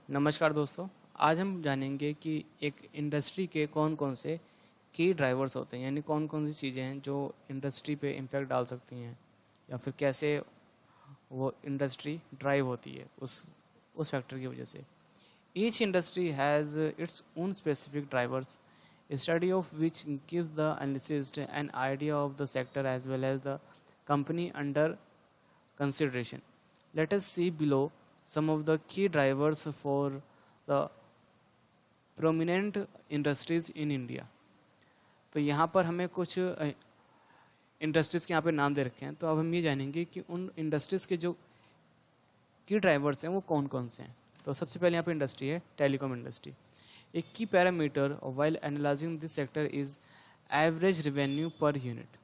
नमस्कार दोस्तों। आज हम जानेंगे कि एक इंडस्ट्री के कौन कौन से की ड्राइवर्स होते हैं, यानी कौन कौन सी चीज़ें हैं जो इंडस्ट्री पे इम्पैक्ट डाल सकती हैं या फिर कैसे वो इंडस्ट्री ड्राइव होती है उस फैक्टर की वजह से। Each industry has its own specific drivers, study of which gives the analyst an idea of the sector as well as the company under consideration. Let us see below some of the key drivers for the prominent industries in India. तो यहाँ पर हमें कुछ industries के यहाँ पे नाम दे रखे हैं, तो अब हम ये जानेंगे कि उन इंडस्ट्रीज़ के जो की ड्राइवर्स हैं वो कौन कौन से हैं। तो सबसे पहले यहाँ पे इंडस्ट्री है टेलीकॉम इंडस्ट्री। एक की parameter while analysing this sector is average revenue per unit.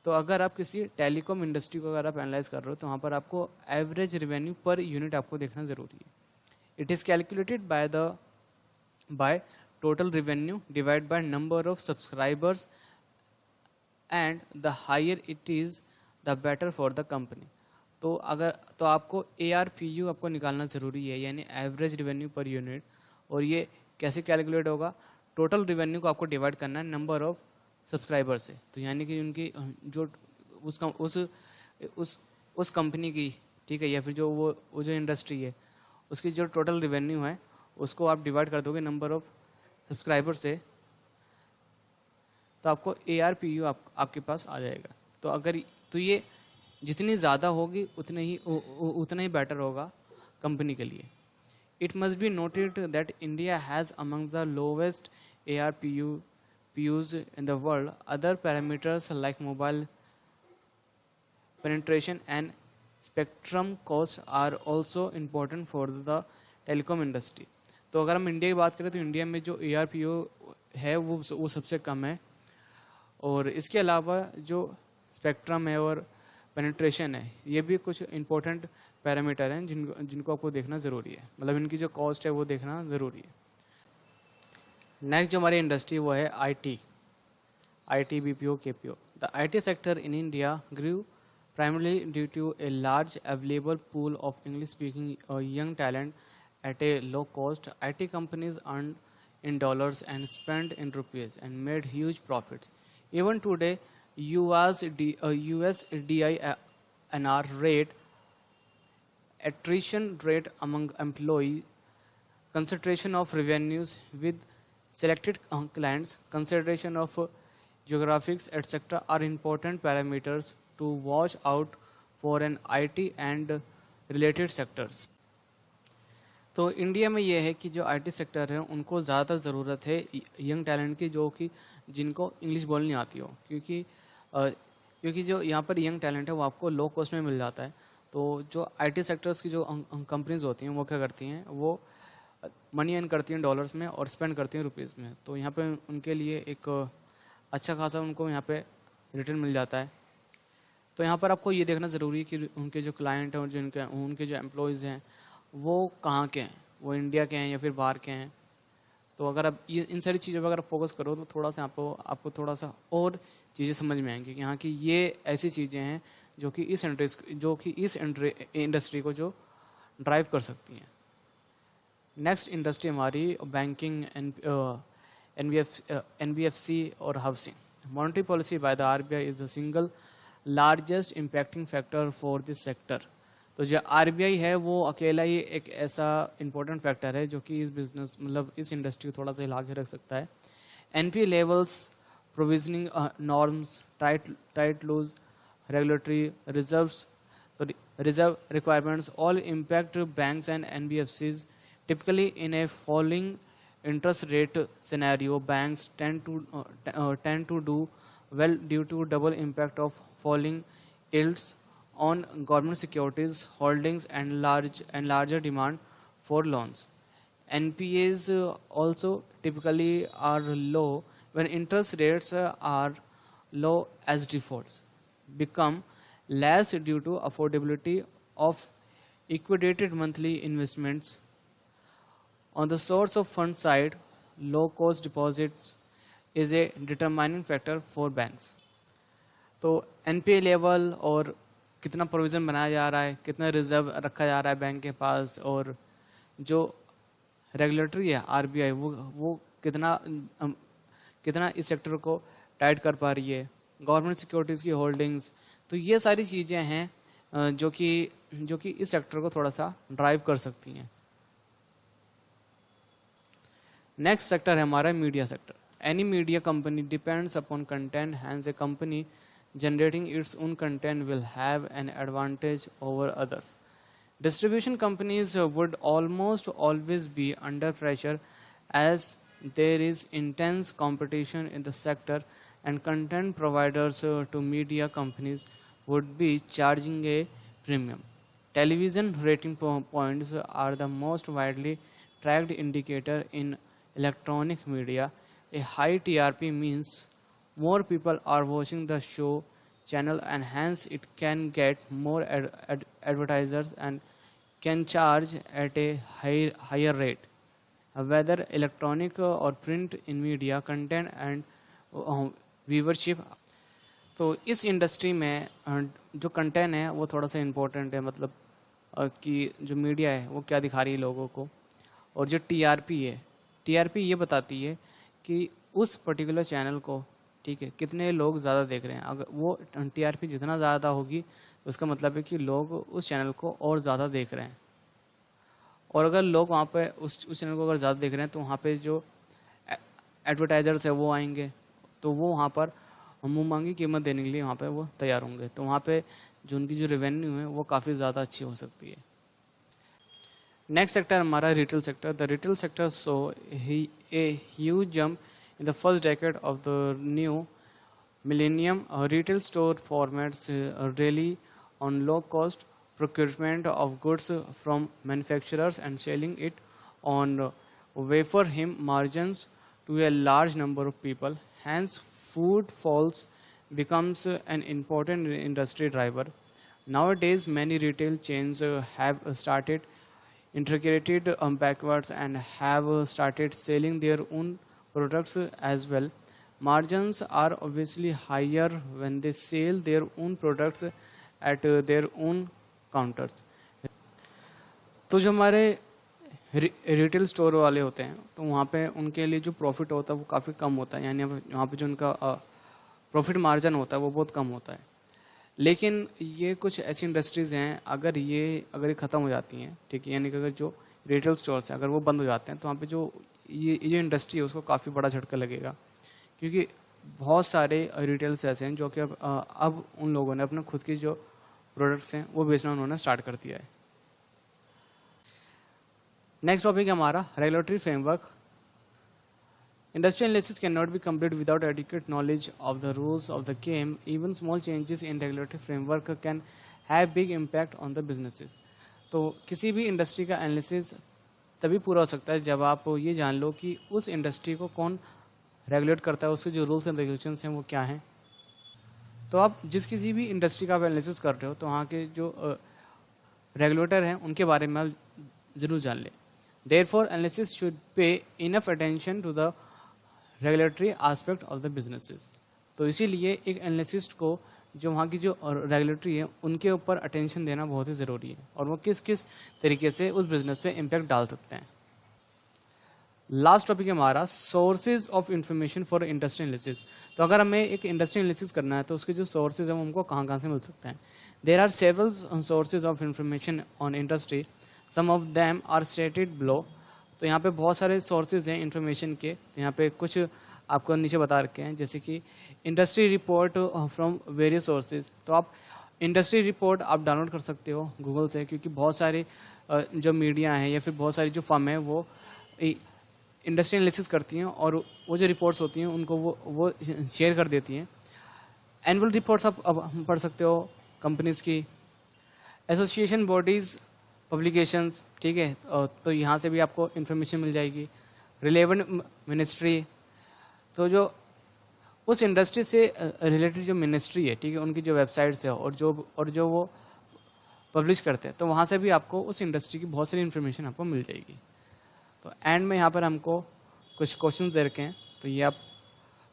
तो अगर आप किसी टेलीकॉम इंडस्ट्री को अगर आप एनालाइज कर रहे हो तो वहाँ पर आपको एवरेज रेवेन्यू पर यूनिट आपको देखना ज़रूरी है। It is calculated by total revenue divide by number of subscribers and the higher it is the better for the company. तो आपको ARPU आपको निकालना ज़रूरी है, यानी एवरेज रेवेन्यू पर यूनिट। और ये कैसे कैलकुलेट होगा? टोटल रेवेन्यू को आपको डिवाइड करना है नंबर ऑफ सब्सक्राइबर से। तो यानी कि उनकी जो उस कंपनी की, ठीक है, या फिर जो वो जो इंडस्ट्री है उसकी जो टोटल रेवेन्यू है उसको आप डिवाइड कर दोगे नंबर ऑफ सब्सक्राइबर से, तो आपको ARPU आपके पास आ जाएगा। तो ये जितनी ज़्यादा होगी उतना ही बेटर होगा कंपनी के लिए। It must be noted that India has among the lowest ARPUs in the world. Other parameters like mobile penetration and spectrum costs are also important for the telecom industry. तो अगर हम India की बात करें तो India में जो ARPU है वो सबसे कम है, और इसके अलावा जो स्पेक्ट्रम है और पेनिट्रेशन है ये भी कुछ इंपॉर्टेंट पैरामीटर हैं जिनको आपको देखना ज़रूरी है, मतलब इनकी जो कॉस्ट है वो देखना ज़रूरी है। नेक्स्ट जो हमारी इंडस्ट्री वो है IT BPO KPO। The IT sector in India grew primarily due to a large available pool of English speaking young talent at a low cost. IT companies earn in dollars and spent in rupees and made huge profits. Even today, USDINR rate, attrition rate among employee, concentration of revenues with selected clients, consideration of geographics, etc. are important parameters to watch out for an IT and related sectors. तो India में ये है कि जो IT sector है उनको ज़्यादा ज़रूरत है यंग टैलेंट की, जो कि जिनको इंग्लिश बोलनी आती हो, क्योंकि जो यहाँ पर यंग टैलेंट है वो आपको लो कॉस्ट में मिल जाता है। तो जो IT सेक्टर्स की जो कंपनीज होती हैं वो क्या करती हैं, वो मनी अर्न करती हैं डॉलर्स में और स्पेंड करती हैं रुपीज़ में। तो यहाँ पे उनके लिए एक अच्छा खासा उनको यहाँ पे रिटर्न मिल जाता है। तो यहाँ पर आपको ये देखना ज़रूरी है कि उनके जो क्लाइंट हैं और उनके जो एम्प्लॉयज़ हैं वो कहाँ के हैं, वो इंडिया के हैं या फिर बाहर के हैं। तो अगर आप इन सारी चीज़ों पर अगर फोकस करो तो थोड़ा सा आपको थोड़ा सा और चीज़ें समझ में आएंगी कि हाँ कि ये ऐसी चीज़ें हैं जो कि इस इंडस्ट्री को जो ड्राइव कर सकती हैं। नेक्स्ट इंडस्ट्री हमारी बैंकिंग, NBFC और housing. Monetary policy by the RBI is the single largest impacting factor for this sector. तो जो RBI है वो अकेला ही एक ऐसा इम्पोर्टेंट फैक्टर है जो कि इस बिजनेस मतलब इस इंडस्ट्री को थोड़ा सा हिला के रख सकता है। NPA levels, provisioning norms, tight loose regulatory reserves, reserve requirements all impact banks and NBFCs. Typically in a falling interest rate scenario, banks tend to do well due to double impact of falling yields on government securities holdings and larger demand for loans. NPAs also typically are low when interest rates are low, as defaults become less due to affordability of liquidated monthly investments. On the source of fund side, low cost deposits is a determining factor for banks. तो NPA level और कितना provision बनाया जा रहा है, कितना reserve रखा जा रहा है बैंक के पास, और जो रेगुलेटरी है आरबीआई, वो कितना इस सेक्टर को टाइट कर पा रही है, गवर्नमेंट सिक्योरिटीज़ की होल्डिंग्स। तो ये सारी चीज़ें हैं जो कि इस सेक्टर को थोड़ा सा ड्राइव कर सकती हैं। नेक्स्ट सेक्टर है हमारा media sector. Any media company depends upon content, hence a company generating its own content will have an advantage over others. Distribution companies would almost always be under pressure as there is intense competition in the sector, and content providers to media companies would be charging a premium. Television rating points are the most widely tracked indicator in electronic media. A high TRP means more people are watching the show channel, and hence it can get more advertisers and can charge at a higher rate. Whether electronic or print in media content and viewership. तो इस industry में जो content है वो थोड़ा सा important है, मतलब कि जो मीडिया है वो क्या दिखा रही है लोगों को, और जो टीआरपी है, टीआरपी ये बताती है कि उस पर्टिकुलर चैनल को, ठीक है, कितने लोग ज़्यादा देख रहे हैं। अगर वो टीआरपी जितना ज़्यादा होगी तो उसका मतलब है कि लोग उस चैनल को और ज़्यादा देख रहे हैं, और अगर लोग वहाँ पे उस चैनल को अगर ज़्यादा देख रहे हैं तो वहाँ पे जो एडवर्टाइज़र्स है वो आएंगे, तो वो वहाँ पर मुँह मांगी कीमत देने के लिए वहाँ पे वो तैयार होंगे, तो वहाँ पे जो उनकी जो रेवेन्यू है वो काफ़ी ज़्यादा अच्छी हो सकती है। नेक्स्ट सेक्टर हमारा retail sector. The retail sector so a huge jump in the first decade of the new millennium. Retail store formats rely on low cost procurement of goods from manufacturers and selling it on wafer hem margins to a large number of people. Hence, food falls becomes an important industry driver. Nowadays, many retail chains have started integrated backwards and have started selling their own products as well. Margins are obviously higher when they sell their own products at their own counters. तो जो हमारे retail store वाले होते हैं तो वहाँ पे उनके लिए जो प्रॉफिट होता है वो काफ़ी कम होता है, यानी वहाँ पे जो उनका प्रॉफिट मार्जिन होता है वो बहुत कम होता है। लेकिन ये कुछ ऐसी इंडस्ट्रीज़ हैं, अगर ये ख़त्म हो जाती हैं, ठीक है, यानी कि अगर जो रिटेल स्टोर्स हैं अगर वो बंद हो जाते हैं तो वहाँ पे जो ये इंडस्ट्री है उसको काफ़ी बड़ा झटका लगेगा, क्योंकि बहुत सारे रिटेल्स ऐसे हैं जो कि अब उन लोगों ने अपने खुद की जो प्रोडक्ट्स हैं वो बेचना उन्होंने स्टार्ट कर दिया है। नेक्स्ट टॉपिक है हमारा regulatory framework. Industry analysis cannot be complete without adequate knowledge of the rules of the game. Even small changes in regulatory framework can have big impact on the businesses. तो किसी भी industry का analysis तभी पूरा हो सकता है जब आप ये जान लो कि उस इंडस्ट्री को कौन रेगुलेट करता है, उसके जो रूल्स एंड रेगुलेशंस हैं वो क्या हैं। तो आप जिस किसी भी इंडस्ट्री का आप एनालिसिस कर रहे हो तो वहाँ के जो रेगुलेटर हैं उनके बारे में आप ज़रूर जान लें। Therefore, analysis should pay enough attention to the regulatory aspect of the businesses. तो इसीलिए एक एनालिसिस्ट को जो वहाँ की जो रेगुलेटरी है उनके ऊपर अटेंशन देना बहुत ही ज़रूरी है, और वो किस किस तरीके से उस बिज़नेस पे इम्पैक्ट डाल सकते हैं। लास्ट टॉपिक है हमारा sources of information for industry analysis. तो अगर हमें एक इंडस्ट्री एनालिसिस करना है तो उसके जो सोर्सेज हैं वो हमको कहाँ से मिल सकते हैं। There are several sources of information on industry, some of them are stated below. तो यहाँ पे बहुत सारे सोर्सेज हैं इंफॉर्मेशन के, तो यहाँ पे कुछ आपको नीचे बता रखे हैं, जैसे कि industry report from various sources. तो आप इंडस्ट्री रिपोर्ट आप डाउनलोड कर सकते हो गूगल से, क्योंकि बहुत सारे जो मीडिया हैं या फिर बहुत सारी जो फर्म है वो इंडस्ट्री एनालिसिस करती हैं और वो जो रिपोर्ट्स होती हैं उनको वो शेयर कर देती हैं। एनुअल रिपोर्ट्स आप पढ़ सकते हो कंपनीज़ की, एसोसिएशन बॉडीज़ पब्लिकेशंस, ठीक है, तो यहाँ से भी आपको इन्फॉर्मेशन मिल जाएगी। रिलेवेंट मिनिस्ट्री, तो जो उस इंडस्ट्री से रिलेटेड जो मिनिस्ट्री है, ठीक है, उनकी जो वेबसाइट्स है और जो वो पब्लिश करते हैं, तो वहाँ से भी आपको उस इंडस्ट्री की बहुत सारी इन्फॉर्मेशन आपको मिल जाएगी। तो एंड में यहाँ पर हमको कुछ क्वेश्चंस दे रखे हैं, तो ये आप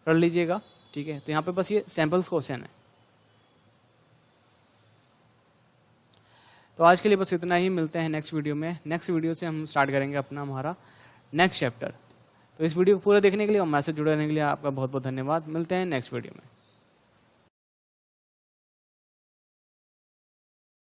पढ़ लीजिएगा, ठीक है। तो यहाँ पे बस ये सैम्पल्स क्वेश्चन है। तो आज के लिए बस इतना ही, मिलते हैं नेक्स्ट वीडियो में। नेक्स्ट वीडियो से हम स्टार्ट करेंगे हमारा नेक्स्ट चैप्टर। तो इस वीडियो को पूरा देखने के लिए और मैसेज जुड़े रहने के लिए आपका बहुत बहुत धन्यवाद। मिलते हैं नेक्स्ट वीडियो में।